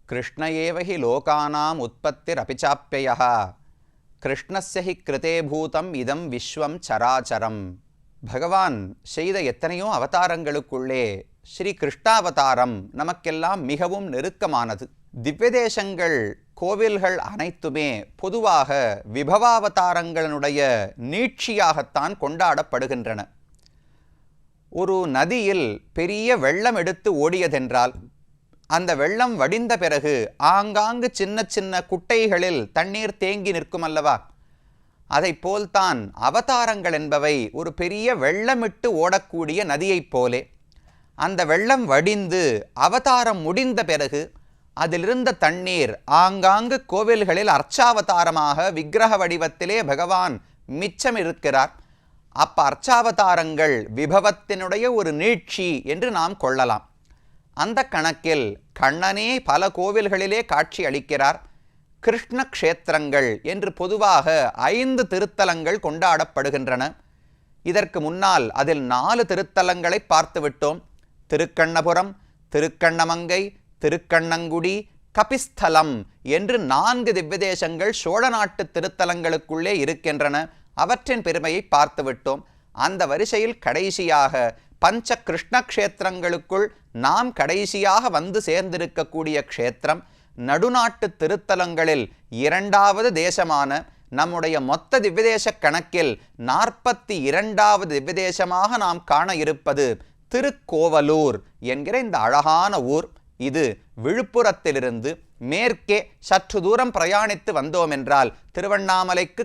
கிருஷ்ண ஏவ he லோகானாம் உற்பத்திரபி சாப்யயः கிருஷ்ணஸ்ய he கிருதே பூதம் இதம் விஸ்வம் சராச்சரம். பகவான் செய்த எத்தனையோ அவதாரங்களுக்குள்ளே ஸ்ரீ கிருஷ்ணாவதாரம் நமக்கெல்லாம் மிகவும் நெருக்கமானது. திவ்யதேசங்கள் கோவில்கள் அனைத்துமே பொதுவாக விபவாவதாரங்களுடைய நீட்சியாகத்தான் கொண்டாடப்படுகின்றன. ஒரு நதியில் பெரிய வெள்ளம் எடுத்து ஓடியதென்றால் அந்த வெள்ளம் வடிந்த பிறகு ஆங்காங்கு சின்ன சின்ன குட்டைகளில் தண்ணீர் தேங்கி நிற்கும் அல்லவா? அதைப்போல்தான் அவதாரங்கள் என்பவை ஒரு பெரிய வெள்ளமிட்டு ஓடக்கூடிய நதியைப் போலே. அந்த வெள்ளம் வடிந்து அவதாரம் முடிந்த பிறகு அதிலிருந்த தண்ணீர் ஆங்காங்கு கோவில்களில் அர்ச்சாவதாரமாக விக்கிரக வடிவத்திலே பகவான் மிச்சம் இருக்கிறார். அர்ச்சாவதாரங்கள் விபவத்தினுடைய ஒரு நீட்சி என்று நாம் கொள்ளலாம். அந்த கணக்கில் கண்ணனே பல கோவில்களிலே காட்சி அளிக்கிறார். கிருஷ்ண க்ஷேத்திரங்கள் என்று பொதுவாக 5 திருத்தலங்கள் கொண்டாடப்படுகின்றன. இதற்கு முன்னால் அதில் 4 திருத்தலங்களை பார்த்துவிட்டோம். திருக்கண்ணபுரம், திருக்கண்ணமங்கை, திருக்கண்ணங்குடி, கபிஸ்தலம் என்று 4 திவ்யதேசங்கள் சோழ நாட்டு திருத்தலங்களுக்குள்ளே இருக்கின்றன. அவற்றின் பெருமையை பார்த்துவிட்டோம். அந்த வரிசையில் கடைசியாக பஞ்ச கிருஷ்ண க்ஷேத்திரங்களுக்குள் நாம் கடைசியாக வந்து சேர்ந்திருக்கக்கூடிய க்ஷேத்திரம் நடுநாட்டு திருத்தலங்களில் 2வது தேசமான நம்முடைய மொத்த திவ்யதேச கணக்கில் 42வது திவ்யதேசமாக நாம் காண இருப்பது திருக்கோவலூர் என்கிற இந்த அழகான ஊர். இது விழுப்புரத்திலிருந்து மேற்கே சற்று தூரம் பிரயாணித்து வந்தோம் என்றால் திருவண்ணாமலைக்கு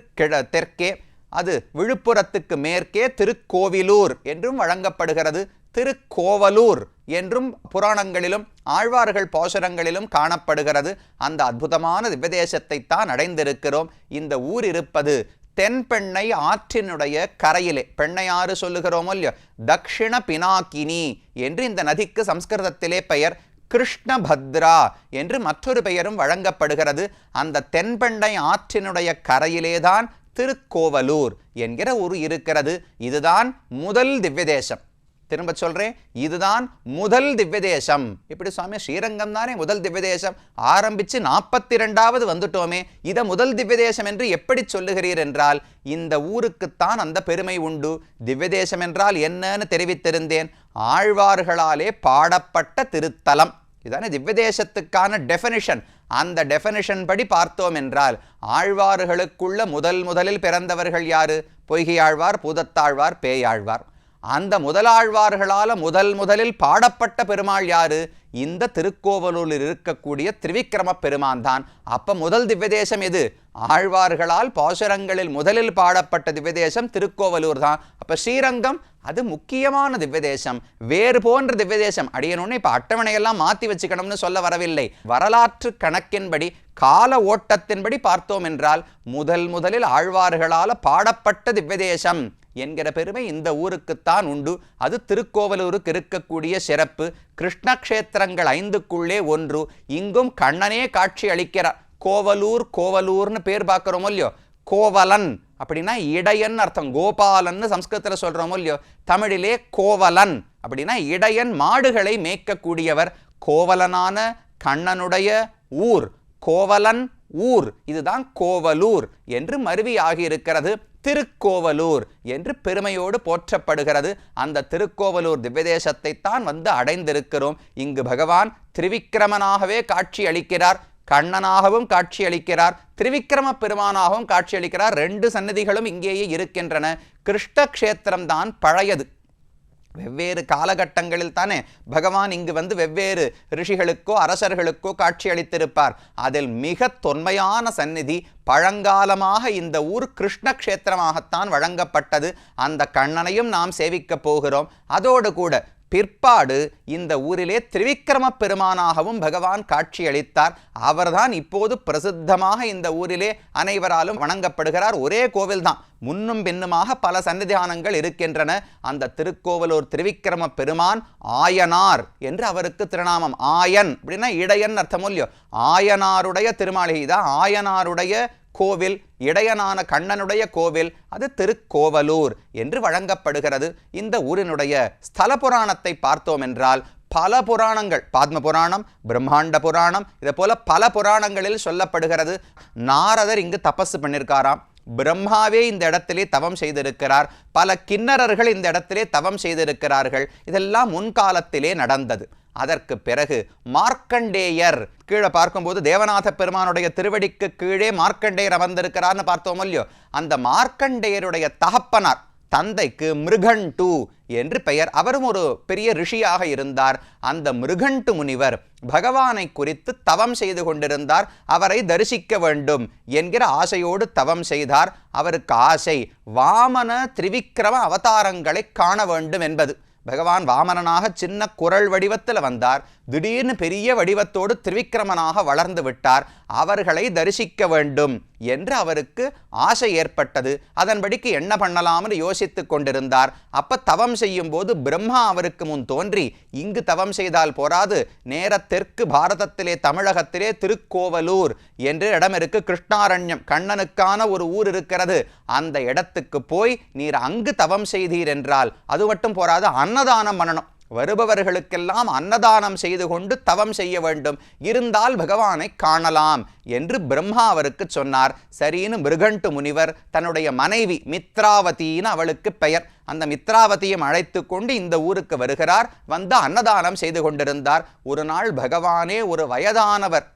தெற்கே, அது விழுப்புரத்துக்கு மேற்கே திருக்கோவிலூர் என்றும் வழங்கப்படுகிறது. திருக்கோவலூர் என்றும் புராணங்களிலும் ஆழ்வார்கள் பாசுரங்களிலும் காணப்படுகிறது. அந்த அற்புதமான திவ்யதேசத்தை தான் அடைந்திருக்கிறோம். இந்த ஊர் இருப்பது தென்பெண்ணை ஆற்றினுடைய கரையிலே. பெண்ணையாறு சொல்லுகிறோமோ இல்லையோ, தக்ஷிண பினாக்கினி என்று இந்த நதிக்கு சம்ஸ்கிருதத்திலே பெயர். கிருஷ்ணபத்ரா என்று மற்றொரு பெயரும் வழங்கப்படுகிறது. அந்த தென்பெண்ணை ஆற்றினுடைய கரையிலேதான் திருக்கோவலூர் என்கிற ஊர் இருக்கிறது. இதுதான் முதல் திவ்யதேசம். திரும்ப சொல்றேன், இதுதான் முதல் திவ்யதேசம். இப்படி சுவாமி ஸ்ரீரங்கம் தானே முதல் திவ்யதேசம், ஆரம்பிச்சு 42வது வந்துட்டோமே, இதை முதல் திவ்யதேசம் என்று எப்படி சொல்லுகிறீர் என்றால், இந்த ஊருக்குத்தான் அந்த பெருமை உண்டு. திவ்யதேசம் என்றால் என்னன்னு தெரிவித்திருந்தேன். ஆழ்வார்களாலே பாடப்பட்ட திருத்தலம். இதானே திவ்யதேசத்துக்கான டெஃபினிஷன். அந்த டெஃபினிஷன் படி பார்த்தோம் என்றால் ஆழ்வார்களுக்குள்ள முதலில் பிறந்தவர்கள் யாரு? பொய்கை ஆழ்வார், பூதத்தாழ்வார், பேயாழ்வார். அந்த முதலாழ்வார்களால் முதலில் பாடப்பட்ட பெருமாள் யாரு? இந்த திருக்கோவலூரில் இருக்கக்கூடிய திரிவிக்ரம பெருமான் தான். அப்ப முதல் திவ்யதேசம் எது? ஆழ்வார்களால் பாசுரங்களில் முதலில் பாடப்பட்ட திவ்யதேசம் திருக்கோவலூர் தான். அப்ப ஸ்ரீரங்கம் அது முக்கியமான திவ்யதேசம், வேறு போன்ற திவ்யதேசம். அடியனொன்னு இப்ப அட்டவணையெல்லாம் மாற்றி வச்சுக்கணும்னு சொல்ல வரவில்லை. வரலாற்று கணக்கின்படி, கால ஓட்டத்தின்படி பார்த்தோம் என்றால் முதலில் ஆழ்வார்களால் பாடப்பட்ட திவ்யதேசம் என்கிற பெருமை இந்த ஊருக்குத்தான் உண்டு. அது திருக்கோவலூருக்கு இருக்கக்கூடிய சிறப்பு. கிருஷ்ண க்ஷேத்திரங்கள் 5க்குள்ளே ஒன்று. இங்கும் கண்ணனே காட்சி அளிக்கிறார். கோவலூர்னு பேர் பார்க்கிறோமோ இல்லையோ, கோவலன் அப்படின்னா இடையன் அர்த்தம். கோபாலன் சம்ஸ்கிருதத்தில் சொல்றோமோ இல்லையோ, தமிழிலே கோவலன் அப்படின்னா இடையன், மாடுகளை மேய்க்கக்கூடியவர். கோவலனான கண்ணனுடைய ஊர் கோவலன் ஊர், இதுதான் கோவலூர் என்று மருவி ஆகியிருக்கிறது. திருக்கோவலூர் என்று பெருமையோடு போற்றப்படுகிறது. அந்த திருக்கோவலூர் திவ்யதேசத்தை தான் வந்து அடைந்திருக்கிறோம். இங்கு பகவான் திரிவிக்ரமனாகவே காட்சி அளிக்கிறார், கண்ணனாகவும் காட்சி அளிக்கிறார், திரிவிக்ரம பெருமானாகவும் காட்சி அளிக்கிறார். 2 சன்னதிகளும் இங்கேயே இருக்கின்றன. கிருஷ்ண க்ஷேத்திரம் தான் பழையது. வெவ்வேறு காலகட்டங்களில் தானே பகவான் இங்கு வந்து வெவ்வேறு ரிஷிகளுக்கோ அரசர்களுக்கோ காட்சி அளித்திருப்பார். அதில் மிக தொன்மையான சந்நிதி, பழங்காலமாக இந்த ஊர் கிருஷ்ண க்ஷேத்திரமாகத்தான் வழங்கப்பட்டது. அந்த கண்ணனையும் நாம் சேவிக்க போகிறோம். அதோடு கூட பிற்பாடு இந்த ஊரிலே திரிவிக்ரம பெருமானாகவும் பகவான் காட்சி அளித்தார். அவர்தான் இப்போது பிரசித்தமாக இந்த ஊரிலே அனைவராலும் வணங்கப்படுகிறார். ஒரே கோவில் தான், முன்னும் பின்னுமாக பல சன்னிதானங்கள் இருக்கின்றன. அந்த திருக்கோவலூர் திரிவிக்ரம பெருமான் ஆயனார் என்று அவருக்கு திருநாமம். ஆயன் அப்படின்னா இடையன் அர்த்தம் இல்லையோ, ஆயனாருடைய திருமாளிகை தான் ஆயனாருடைய கோவில், இடையனான கண்ணனுடைய கோவில், அது திருக்கோவலூர் என்று வழங்கப்படுகிறது. இந்த ஊரினுடைய ஸ்தல புராணத்தை பார்த்தோம் என்றால் பல புராணங்கள், பாத்ம புராணம், பிரம்மாண்ட புராணம், இதை போல பல புராணங்களில் சொல்லப்படுகிறது. நாரதர் இங்கு தபசு பண்ணியிருக்காராம், பிரம்மாவே இந்த இடத்திலே தவம் செய்திருக்கிறார், பல கிண்ணறர்கள் இந்த இடத்திலே தவம் செய்திருக்கிறார்கள். இதெல்லாம் முன்காலத்திலே நடந்தது. அதற்கு பிறகு மார்க்கண்டேயர், கீழே பார்க்கும்போது தேவநாத பெருமானுடைய திருவடிக்கு கீழே மார்க்கண்டேயர் அமர்ந்திருக்கிறார்னு பார்த்தோம் இல்லையோ, அந்த மார்க்கண்டேயருடைய தகப்பனார் தந்தைக்கு மிருகண்டு என்று பெயர். அவரும் ஒரு பெரிய ரிஷியாக இருந்தார். அந்த மிருகண்டு முனிவர் பகவானை குறித்து தவம் செய்து கொண்டிருந்தார். அவரை தரிசிக்க வேண்டும் என்கிற ஆசையோடு தவம் செய்தார். அவருக்கு ஆசை வாமன திரிவிக்ரம அவதாரங்களை காண வேண்டும் என்பது. பகவான் வாமனனாக சின்ன குரல் வடிவத்தில் வந்தார், திடீர்னு பெரிய வடிவத்தோடு திரிவிக்ரமனாக வளர்ந்து விட்டார். அவர்களை தரிசிக்க வேண்டும் என்று அவருக்கு ஆசை ஏற்பட்டது. அதன்படிக்கு என்ன பண்ணலாம்னு யோசித்து கொண்டிருந்தார். அப்ப தவம் செய்யும் போது பிரம்மா அவருக்கு முன் தோன்றி, இங்கு தவம் செய்தால் போராது, நேர தெற்கு பாரதத்திலே தமிழகத்திலே திருக்கோவலூர் என்று இடம் இருக்கு, கிருஷ்ணாரண்யம், கண்ணனுக்கான ஒரு ஊர் இருக்கிறது. அந்த இடத்துக்கு போய் நீர் அங்கு தவம் செய்தீர் என்றால் அது மட்டும் போராது, அன்னதானம் பண்ணணும், வருபவர்களுக்கெல்லாம் அன்னதானம் செய்து கொண்டு தவம் செய்ய வேண்டும், இருந்தால் பகவானை காணலாம் என்று பிரம்மா அவருக்கு சொன்னார். சரின்னு மிருகண்டு முனிவர் தன்னுடைய மனைவி மித்ராவதின்னு அவளுக்கு பெயர், அந்த மித்ராவதியும் அழைத்து கொண்டு இந்த ஊருக்கு வருகிறார். வந்து அன்னதானம் செய்து கொண்டிருந்தார். ஒரு நாள் பகவானே ஒரு வயதானவர்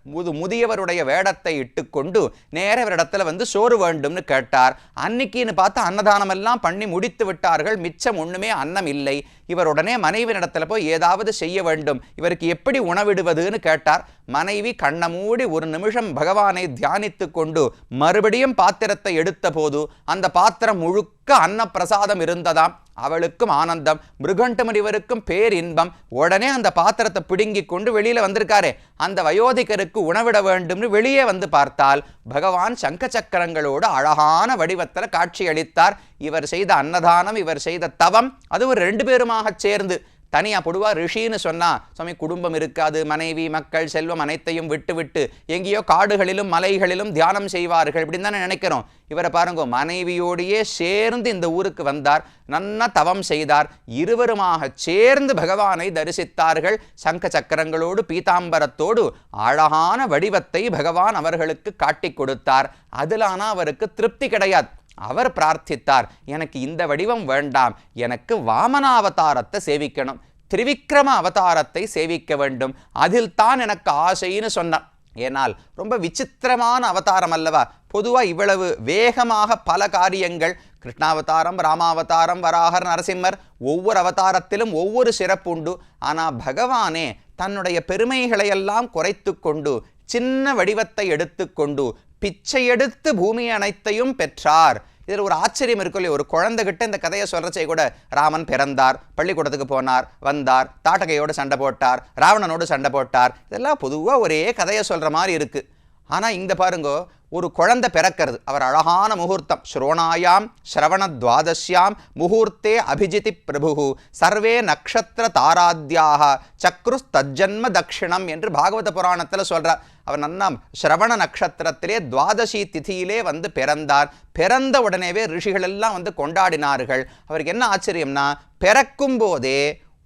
முதியவருடைய வேடத்தை இட்டுக்கொண்டு நேர இடத்துல வந்து சோறு வேண்டும்னு கேட்டார். அன்னைக்குன்னு பார்த்து அன்னதானம் எல்லாம் பண்ணி முடித்து விட்டார்கள். மிச்சம் ஒண்ணுமே அன்னம் இல்லை. இவர் உடனே மனைவி இடத்துல போய் ஏதாவது செய்ய வேண்டும், இவருக்கு எப்படி உணவிடுவதுன்னு கேட்டார். மனைவி கண்ண மூடி ஒரு நிமிஷம் பகவானை தியானித்து கொண்டு மறுபடியும் பாத்திரத்தை எடுத்த போது அந்த பாத்திரம் முழுக்க அன்னப்பிரசாதம் இருந்ததாம். அவளுக்கும் ஆனந்தம், மிருகண்டு முனிவருக்கும் பேரின்பம். உடனே அந்த பாத்திரத்தை பிடுங்கி கொண்டு வெளியில வந்திருக்காரே அந்த வயோதிகருக்கு உணவிட வேண்டும்னு வெளியே வந்து பார்த்தால் பகவான் சங்க சக்கரங்களோடு அழகான வடிவத்தில் காட்சி அளித்தார். இவர் செய்த அன்னதானம், இவர் செய்த தவம், அது ஒரு 2 பேருமாக சேர்ந்து. தனியாக பொதுவாக ரிஷின்னு சொன்னால் சுவாமி குடும்பம் இருக்காது, மனைவி மக்கள் செல்வம் அனைத்தையும் விட்டு விட்டு எங்கேயோ காடுகளிலும் மலைகளிலும் தியானம் செய்வார்கள் இப்படின்னு தானே நினைக்கிறோம். இவரை பாருங்க, மனைவியோடையே சேர்ந்து இந்த ஊருக்கு வந்தார், நன்னா தவம் செய்தார். இருவருமாக சேர்ந்து பகவானை தரிசித்தார்கள். சங்க சக்கரங்களோடு பீதாம்பரத்தோடு அழகான வடிவத்தை பகவான் அவர்களுக்கு காட்டி கொடுத்தார். அதிலான அவருக்கு திருப்தி கிடையாது. அவர் பிரார்த்தித்தார், எனக்கு இந்த வடிவம் வேண்டாம், எனக்கு வாமனாவதாரத்தை சேவிக்கணும், திரிவிக்ரம அவதாரத்தை சேவிக்க வேண்டும், அதில் தான் எனக்கு ஆசைன்னு சொன்னார். ஏனால் ரொம்ப விசித்திரமான அவதாரம் அல்லவா. பொதுவாக இவ்வளவு வேகமாக பல காரியங்கள், கிருஷ்ணாவதாரம், ராமாவதாரம், வராகர், நரசிம்மர், ஒவ்வொரு அவதாரத்திலும் ஒவ்வொரு சிறப்பு உண்டு. ஆனால் பகவானே தன்னுடைய பெருமைகளையெல்லாம் குறைத்து கொண்டு சின்ன வடிவத்தை எடுத்துக்கொண்டு பிச்சை எடுத்து பூமி அனைத்தையும் பெற்றார். இதில் ஒரு ஆச்சரியம் இருக்கும் இல்லையா. ஒரு குழந்தைகிட்ட இந்த கதையை சொல்றச்சே கூட, ராமன் பிறந்தார், பள்ளிக்கூடத்துக்கு போனார், வந்தார், தாட்டகையோடு சண்டை போட்டார், ராவணனோடு சண்டை போட்டார், இதெல்லாம் பொதுவாக ஒரே கதையை சொல்ற மாதிரி இருக்கு. ஆனால் இந்த பாருங்கோ, ஒரு குழந்தை பிறக்கிறது, அவர் அழகான முகூர்த்தம், ஸ்ரோணாயாம் ஸ்ரவணத்வாதஸ்யாம் முகூர்த்தே அபிஜிதி பிரபு சர்வே நக்ஷத்திர தாராத்யாக சக்ருஸ் தஜ்ஜன்ம தட்சிணம் என்று பாகவத புராணத்தில் சொல்றார். அவர் நன்னா ஸ்ரவண நட்சத்திரத்திலே துவாதசி திதியிலே வந்து பிறந்தார். பிறந்த உடனேவே ரிஷிகள் எல்லாம் வந்து கொண்டாடினார்கள். அவருக்கு என்ன ஆச்சரியம்னா, பிறக்கும் போதே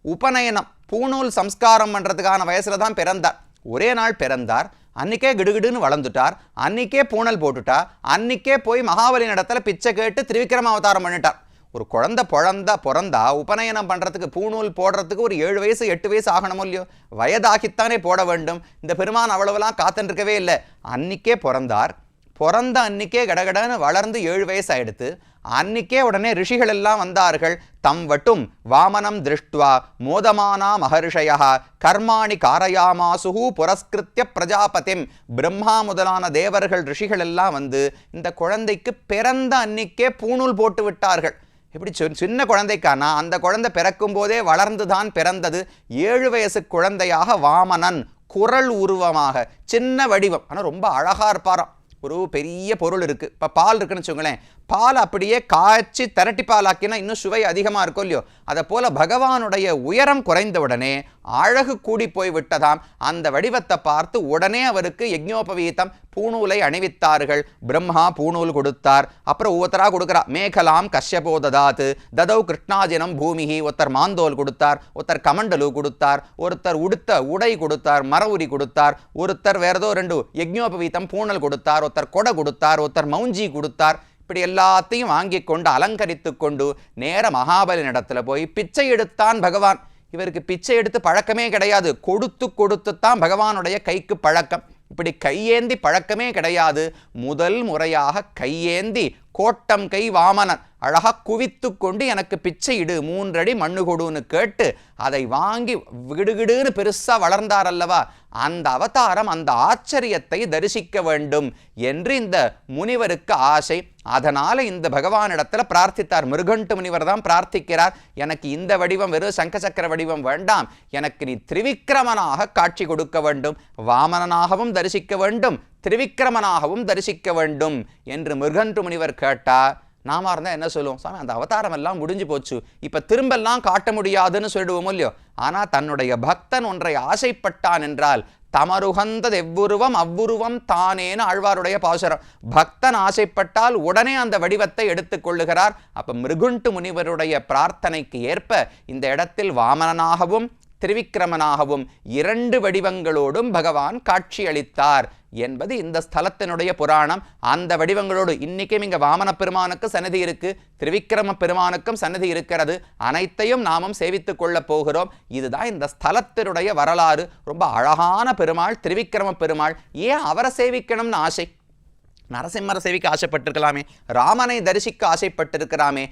உபநயனம், பூணூல் சம்ஸ்காரம் பண்றதுக்கான வயசுல தான் பிறந்தார். ஒரே நாள் பிறந்தார், அன்னைக்கே கிடுகிடுன்னு வளர்ந்துட்டார், அன்னைக்கே பூணல் போட்டுட்டா, அன்னைக்கே போய் மகாபலி இடத்துல பிச்சை கேட்டு திரிவிக்ரம அவதாரம் பண்ணிட்டார். ஒரு குழந்தை பிறந்தா உபநயனம் பண்ணுறதுக்கு, பூணூல் போடுறதுக்கு ஒரு 7 வயசு 8 வயசு ஆகணுமோ இல்லையோ, வயதாகித்தானே போட வேண்டும். இந்த பெருமான் அவ்வளவுலாம் காத்துருக்கவே இல்லை. அன்னைக்கே பிறந்தார், பிறந்த அன்னைக்கே கடகடன்னு வளர்ந்து 7 வயசு ஆயிடுத்து. அன்னைக்கே உடனே ரிஷிகள் எல்லாம் வந்தார்கள். தம் வட்டும் வாமனம் திருஷ்டுவா மோதமானா மகர்ஷயா கர்மாணி காரயாமாசுஹு புரஸ்கிருத்திய பிரஜாபதிம். பிரம்மா முதலான தேவர்கள் ரிஷிகள் எல்லாம் வந்து இந்த குழந்தைக்கு பிறந்த அன்னைக்கே பூணூல் போட்டு விட்டார்கள். இப்படி சின்ன குழந்தைக்கானா, அந்த குழந்தை பிறக்கும் போதே வளர்ந்துதான் பிறந்தது. 7 வயசு குழந்தையாக வாமனன், குரல் உருவமாக, சின்ன வடிவம், ஆனால் ரொம்ப அழகா இருப்பாராம். ஒரு பெரிய பொருள் இருக்குது. இப்போ பால் இருக்குன்னு வச்சுக்கோங்களேன், பால் அப்படியே காய்ச்சி திரட்டி பாலாக்கினா இன்னும் சுவை அதிகமாக இருக்கும் இல்லையோ, அதை போல பகவானுடைய உயரம் குறைந்தவுடனே அழகு கூடி போய் விட்டதாம். அந்த வடிவத்தை பார்த்து உடனே அவருக்கு யஜ்ஞோபவீதம் பூணூலை அணிவித்தார்கள். பிரம்மா பூணூல் கொடுத்தார். அப்புறம் ஒவ்வொருத்தராக கொடுக்குறா. மேகலாம் கஷ்யபோ ததாத்து ததௌ கிருஷ்ணாஜினம் பூமிஹி. ஒருத்தர் மாந்தோல் கொடுத்தார், ஒருத்தர் கமண்டலு கொடுத்தார், ஒருத்தர் உடுத்த உடை கொடுத்தார், மரவுரி கொடுத்தார், ஒருத்தர் வேற ஏதோ 2 யஜ்ஞோபவீதம் பூணல் கொடுத்தார், ஒருத்தர் கொடை கொடுத்தார், ஒருத்தர் மௌஞ்சி கொடுத்தார். இப்படி எல்லாத்தையும் வாங்கி கொண்டு அலங்கரித்து கொண்டு நேர மகாபலினிடத்துல போய் பிச்சை எடுத்தான் பகவான். இவருக்கு பிச்சை எடுத்து பழக்கமே கிடையாது. கொடுத்துத்தான் பகவானுடைய கைக்கு பழக்கம். இப்படி கையேந்தி பழக்கமே கிடையாது. முதல் முறையாக கையேந்தி கோட்டம் கை வாமனன் அழகா குவித்து கொண்டு எனக்கு பிச்சை இடு, 3 அடி மண்ணு கொடுன்னு கேட்டு அதை வாங்கி விடுகிடுன்னு பெருசா வளர்ந்தார் அல்லவா, அந்த அவதாரம், அந்த ஆச்சரியத்தை தரிசிக்க வேண்டும் என்று இந்த முனிவருக்கு ஆசை. அதனால இந்த பகவானிடத்துல பிரார்த்தித்தார். மிருகண்டு முனிவர் தான் பிரார்த்திக்கிறார், எனக்கு இந்த வடிவம் வெறும் சங்கசக்கர வடிவம் வேண்டாம், எனக்கு நீ திரிவிக்ரமனாக காட்சி கொடுக்க வேண்டும், வாமனனாகவும் தரிசிக்க வேண்டும், திரிவிக்ரமனாகவும் தரிசிக்க வேண்டும் என்று மிருகண்டு முனிவர் கேட்டார். நாம இருந்தால் என்ன சொல்லுவோம், சாமி அந்த அவதாரம் எல்லாம் முடிஞ்சு போச்சு, இப்போ திரும்பெல்லாம் காட்ட முடியாதுன்னு சொல்லிடுவோம் இல்லையோ. ஆனால் தன்னுடைய பக்தன் ஒன்றை ஆசைப்பட்டான் என்றால் தமருகந்தது எவ்வுருவம் அவ்வுருவம் தானேன்னு ஆழ்வாருடைய பாசுரம். பக்தன் ஆசைப்பட்டால் உடனே அந்த வடிவத்தை எடுத்துக் கொள்ளுகிறார். அப்ப மிருகுண்டு முனிவருடைய பிரார்த்தனைக்கு ஏற்ப இந்த இடத்தில் வாமனனாகவும் திரிவிக்ரமனாகவும் 2 வடிவங்களோடும் பகவான் காட்சி அளித்தார் என்பது இந்த ஸ்தலத்தினுடைய புராணம். அந்த வடிவங்களோடு இன்னைக்கும் இங்க வாமன பெருமானுக்கு சன்னதி இருக்கு, திரிவிக்ரம பெருமானுக்கும் சன்னதி இருக்கிறது. அனைத்தையும் நாமும் சேவித்துக் கொள்ள போகிறோம். இதுதான் இந்த ஸ்தலத்தினுடைய வரலாறு. ரொம்ப அழகான பெருமாள் திரிவிக்ரம பெருமாள். ஏன் அவரை சேவிக்கணும்னு ஆசை? நரசிம்மரை சேவிக்க ஆசைப்பட்டிருக்கலாமே, ராமனை தரிசிக்க ஆசைப்பட்டிருக்கலாமே,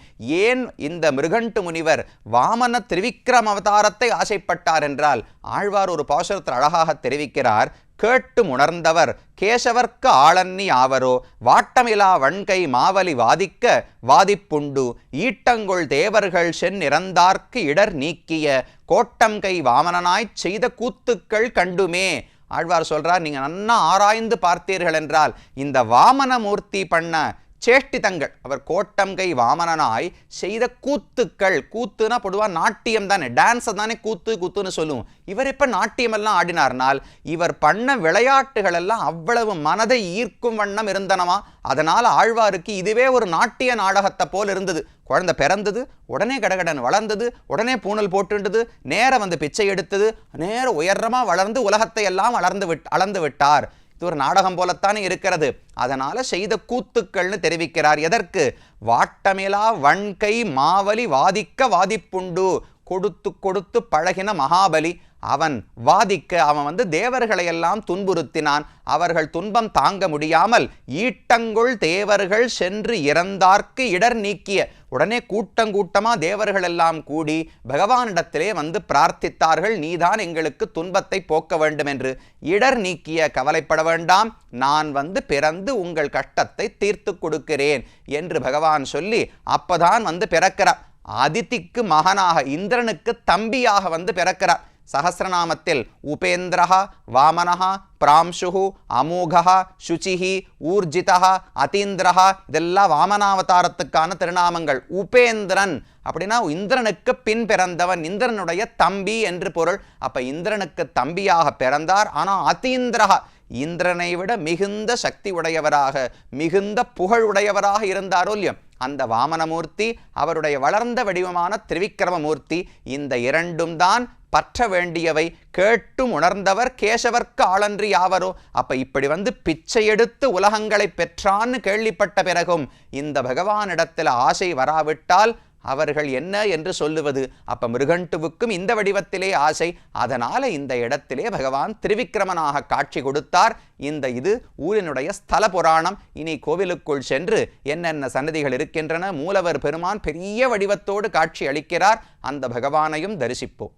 ஏன் இந்த மிருகண்டு முனிவர் வாமன திரிவிக்ரம அவதாரத்தை ஆசைப்பட்டார் என்றால் ஆழ்வார் ஒரு பாசுரத்தில் அழகாக தெரிவிக்கிறார். கேட்டு உணர்ந்தவர் கேசவர்க்கு ஆளன்னி ஆவரோ, வாட்டமிலா வன்கை மாவலி வாதிக்க வாதிப்புண்டு, ஈட்டங்கொள் தேவர்கள் சென்னிறந்தார்க்கு இடர் நீக்கிய, கோட்டம் கை வாமனனாய்ச் செய்த கூத்துக்கள் கண்டுமே. ஆழ்வார் சொல்றார், நீங்க நன்னா ஆராய்ந்து பார்த்தீர்கள் என்றால் இந்த வாமனமூர்த்தி பண்ண சேஷ்டிதங்கள், அவர் கோட்டம் கை வாமனனாய் செய்த கூத்துக்கள், கூத்துனா பொதுவாக நாட்டியம் தானே, டான்ஸை தானே கூத்துன்னு சொல்லுவோம். இவர் எப்போ நாட்டியமெல்லாம் ஆடினார்னால் இவர் பண்ண விளையாட்டுகள் எல்லாம் அவ்வளவு மனதை ஈர்க்கும் வண்ணம் இருந்தனவா. அதனால் ஆழ்வாருக்கு இதுவே ஒரு நாட்டிய நாடகத்தை போல் இருந்தது. குழந்தை பிறந்தது, உடனே கடகடன் வளர்ந்தது, உடனே பூணல் போட்டுண்டது, நேரம் வந்து பிச்சை எடுத்தது, நேரம் உயரமாக வளர்ந்து உலகத்தை எல்லாம் அளந்து விட்டார். இது ஒரு நாடகம் போலத்தானே இருக்கிறது. அதனால செய்த கூத்துக்கள்னு தெரிவிக்கிறார். எதற்கு? வாட்டமிலா வன்கை மாவலி வாதிக்க வாதிப்புண்டு. கொடுத்து கொடுத்து பழகின மகாபலி அவன் வாதிக்க, அவன் தேவர்களை எல்லாம் துன்புறுத்தினான். அவர்கள் துன்பம் தாங்க முடியாமல் ஈட்டங்கொள் தேவர்கள் சென்று இறந்தார்க்கு இடர் நீக்கிய, உடனே கூட்டமா தேவர்கள் எல்லாம் கூடி பகவானிடத்திலே பிரார்த்தித்தார்கள், நீதான் எங்களுக்கு துன்பத்தை போக்க வேண்டும் என்று. இடர் நீக்கிய, கவலைப்பட வேண்டாம், நான் பிறந்து உங்கள் கஷ்டத்தை தீர்த்து கொடுக்கிறேன் என்று பகவான் சொல்லி அப்பதான் பிறக்கிறார். அதிதிக்கு மகனாக, இந்திரனுக்கு தம்பியாக பிறக்கிறார். சஹஸ்ரநாமத்தில் உபேந்திரஹா வாமனஹா பிராம்சுஹு அமோகஹா சுச்சிஹி ஊர்ஜிதஹா அதீந்திரஹா இதெல்லாம் வாமனாவதாரத்துக்கான திருநாமங்கள். உபேந்திரன் அப்படின்னா இந்திரனுக்கு பின் பிறந்தவன், இந்திரனுடைய தம்பி என்று பொருள். அப்ப இந்திரனுக்கு தம்பியாக பிறந்தார். ஆனால் அதீந்திரஹா, இந்திரனை விட மிகுந்த சக்தி உடையவராக, மிகுந்த புகழ் உடையவராக இருந்தாரோ இல்லையோ அந்த வாமனமூர்த்தி, அவருடைய வளர்ந்த வடிவமான திரிவிக்ரமமூர்த்தி. இந்த 2ம் தான் பற்ற வேண்டியவை. கேட்டும் உணர்ந்தவர் கேசவர்க்கு ஆளன்றி யாவரோ. அப்ப இப்படி பிச்சை எடுத்து உலகங்களை பெற்றான்னு கேள்விப்பட்ட பிறகும் இந்த பகவானிடத்தில் ஆசை வராவிட்டால் அவர்கள் என்ன என்று சொல்லுவது? அப்ப மிருகண்டுவுக்கும் இந்த வடிவத்திலே ஆசை. அதனால இந்த இடத்திலே பகவான் திரிவிக்ரமனாக காட்சி கொடுத்தார். இது ஊரினுடைய ஸ்தல புராணம். இனி கோவிலுக்குள் சென்று என்னென்ன சன்னதிகள் இருக்கின்றன, மூலவர் பெருமான் பெரிய வடிவத்தோடு காட்சி அளிக்கிறார், அந்த பகவானையும் தரிசிப்போம்.